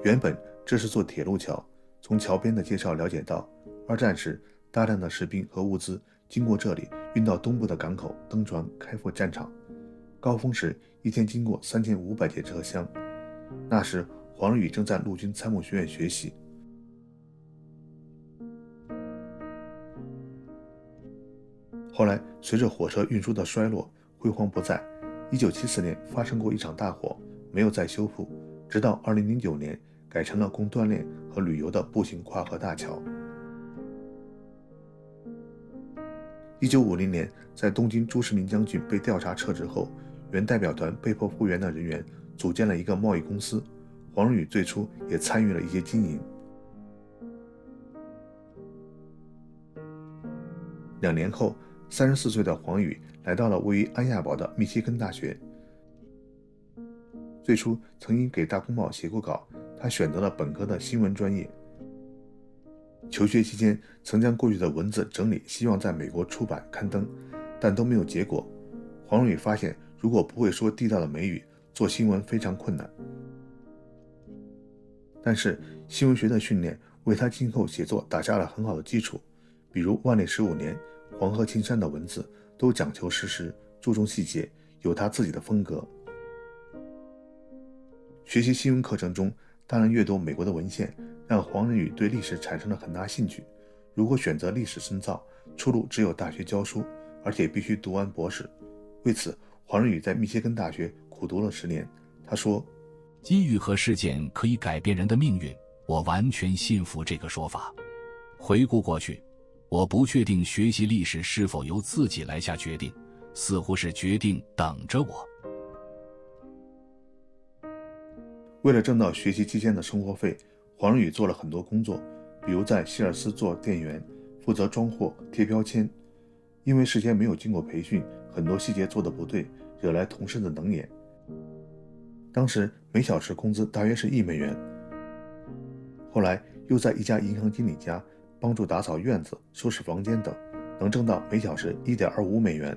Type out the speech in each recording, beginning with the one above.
原本这是座铁路桥，从桥边的介绍了解到，二战时大量的士兵和物资经过这里运到东部的港口登船开赴战场，高峰时一天经过3500节车厢。那时黄日宇正在陆军参谋学院学习。后来随着火车运输的衰落，辉煌不再。1974年发生过一场大火，没有再修复，直到2009年改成了供锻炼和旅游的步行跨河大桥。1950年，在东京朱世民将军被调查撤职后，原代表团被迫复员的人员组建了一个贸易公司，黄日宇最初也参与了一些经营。2年后，34岁的黄宇来到了位于安亚堡的密歇根大学。最初曾因给大公报写过稿，他选择了本科的新闻专业。求学期间曾将过去的文字整理，希望在美国出版刊登，但都没有结果。黄宇发现，如果不会说地道的美语，做新闻非常困难。但是新闻学的训练为他今后写作打下了很好的基础，比如万历15年、黄河青山的文字都讲求事实，注重细节，有他自己的风格。学习新闻课程中，大量阅读美国的文献，让黄日宇对历史产生了很大兴趣。如果选择历史深造，出路只有大学教书，而且必须读完博士。为此，黄日宇在密歇根大学苦读了10年。他说，机遇和事件可以改变人的命运，我完全信服这个说法。回顾过去，我不确定学习历史是否由自己来下决定，似乎是决定等着我。为了挣到学习期间的生活费，黄日宇做了很多工作，比如在希尔斯做店员，负责装货、贴标签。因为事先没有经过培训，很多细节做得不对，惹来同事的冷眼。当时每小时工资大约是1美元。后来又在一家银行经理家帮助打扫院子、收拾房间等，能挣到每小时1.25美元。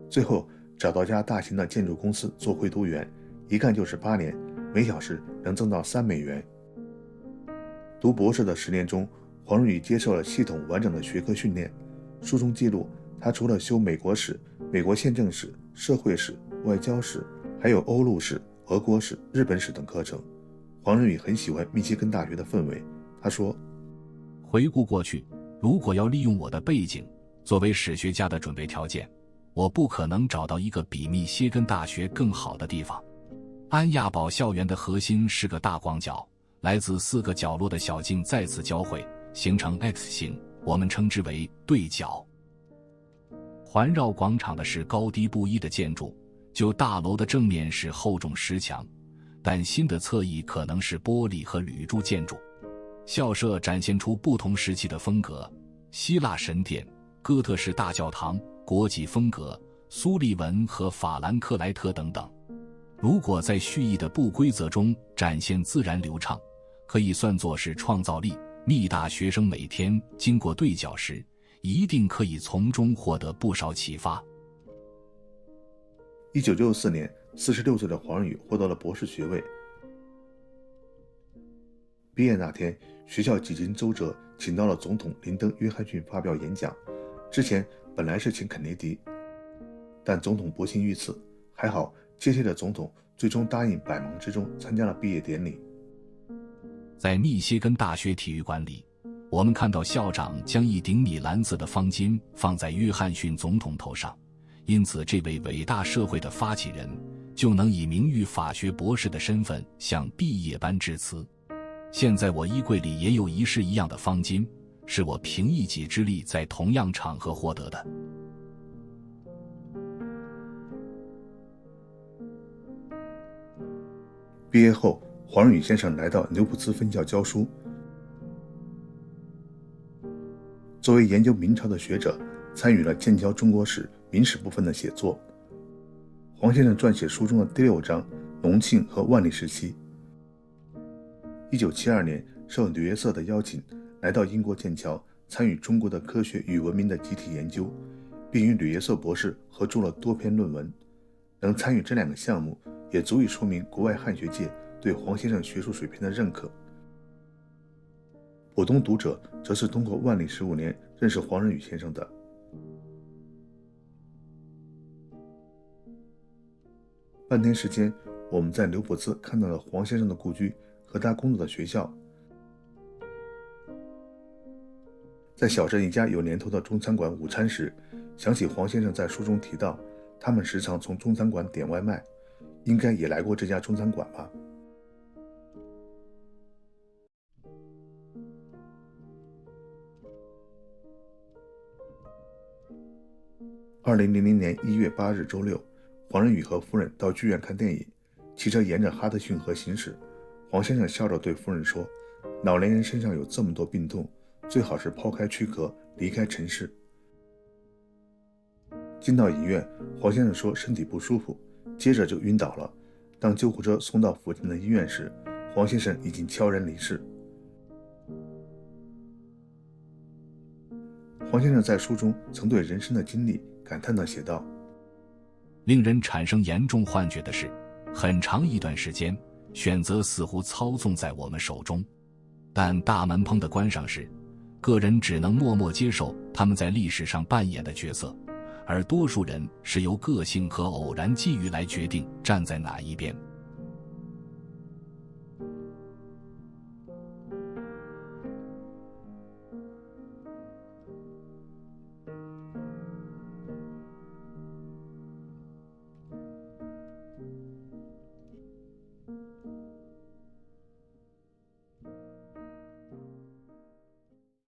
最后找到家大型的建筑公司做绘图员，一干就是8年，每小时能挣到3美元。读博士的10年中，黄日宇接受了系统完整的学科训练。书中记录，他除了修美国史、美国宪政史、社会史、外交史，还有欧陆史、俄国史、日本史等课程。黄日宇很喜欢密歇根大学的氛围。他说，回顾过去，如果要利用我的背景作为史学家的准备条件，我不可能找到一个比密歇根大学更好的地方。安亚堡校园的核心是个大广角，来自4个角落的小径再次交汇，形成 X 形，我们称之为对角。环绕广场的是高低不一的建筑，就大楼的正面是厚重石墙，但新的侧翼可能是玻璃和铝柱建筑。校舍展现出不同时期的风格，希腊神殿、哥特式大教堂、国际风格、苏利文和法兰克莱特等等。如果在蓄意的不规则中展现自然流畅，可以算作是创造力。密大学生每天经过对角时，一定可以从中获得不少启发。1964年，46岁的黄日宇获得了博士学位。毕业那天，学校几经周折，请到了总统林登·约翰逊发表演讲。之前本来是请肯尼迪，但总统不幸遇刺，还好接替的总统最终答应百忙之中参加了毕业典礼。在密歇根大学体育馆里，我们看到校长将一顶米蓝色的方巾放在约翰逊总统头上，因此这位伟大社会的发起人就能以名誉法学博士的身份向毕业班致辞。现在我衣柜里也有一式一样的方巾，是我凭一己之力在同样场合获得的。毕业后，黄日宇先生来到牛普兹分校教书。作为研究明朝的学者，参与了剑桥中国史、明史部分的写作。黄先生撰写书中的第6章隆庆和万历时期。1972年，受吕约瑟的邀请，来到英国剑桥，参与中国的科学与文明的集体研究，并与吕约瑟博士合著了多篇论文。能参与这2个项目，也足以说明国外汉学界对黄先生学术水平的认可。普通读者则是通过万历15年认识黄仁宇先生的。半天时间，我们在刘卜兹看到了黄先生的故居和他工作的学校。在小镇一家有年头的中餐馆午餐时，想起黄先生在书中提到，他们时常从中餐馆点外卖，应该也来过这家中餐馆吧。2000年1月8日周六，黄仁宇和夫人到剧院看电影，骑车沿着哈德逊河行驶。黄先生笑着对夫人说，老年人身上有这么多病痛，最好是抛开躯壳，离开尘世。进到医院，黄先生说身体不舒服，接着就晕倒了。当救护车送到附近的医院时，黄先生已经悄然离世。黄先生在书中曾对人生的经历感叹地写道，令人产生严重幻觉的是，很长一段时间，选择似乎操纵在我们手中，但大门砰地关上时，个人只能默默接受他们在历史上扮演的角色，而多数人是由个性和偶然际遇来决定站在哪一边。